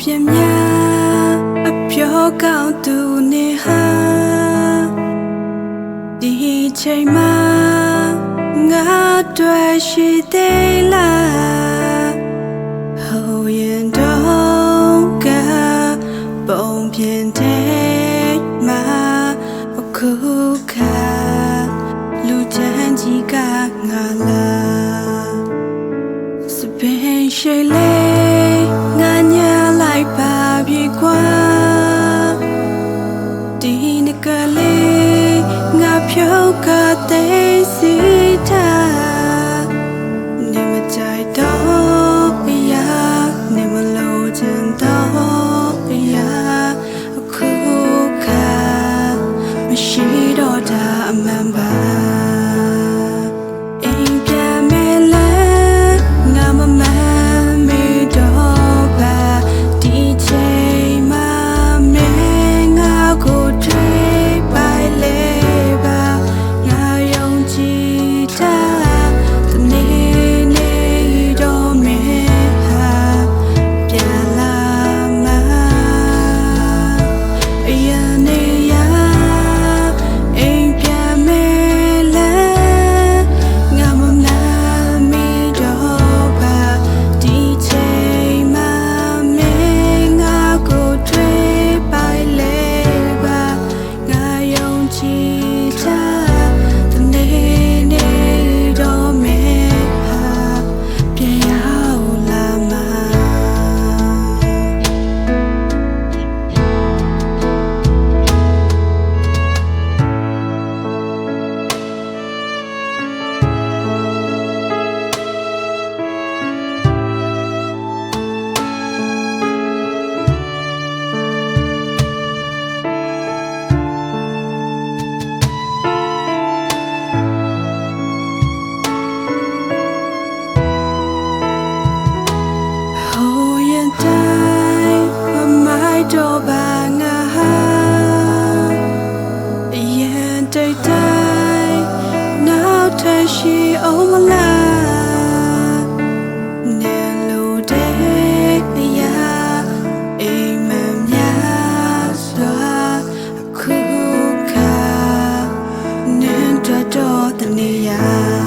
ပြင်များအပြောကောင်းသူနေဟာဒီချိန်မှာငါတွေ့ရှိသေးလားဟိုရင်တော့ကပုံပြင်တဲ့မှာအခုခါလူချမ်းကြီးကငါလားစပင်ရှိလေငါညာလိုက်ပါပြီကွာဒီနကလေးငါဖြုတ်ကတဲ့စီထားနေမကြိုက်တော့ဘယာနေမလို့ချင်တော့ဘယာအခုခါမရှိတော့တာအမှန်ပါတော့ဘာငါဟာရင်တိတ်တိုင်းနောက်ထပ်ရှိအောင်မလားနေလို့တဲ့အရာအိမ်မများစွာအခုခါနင်းတော့တဲ့နေရာ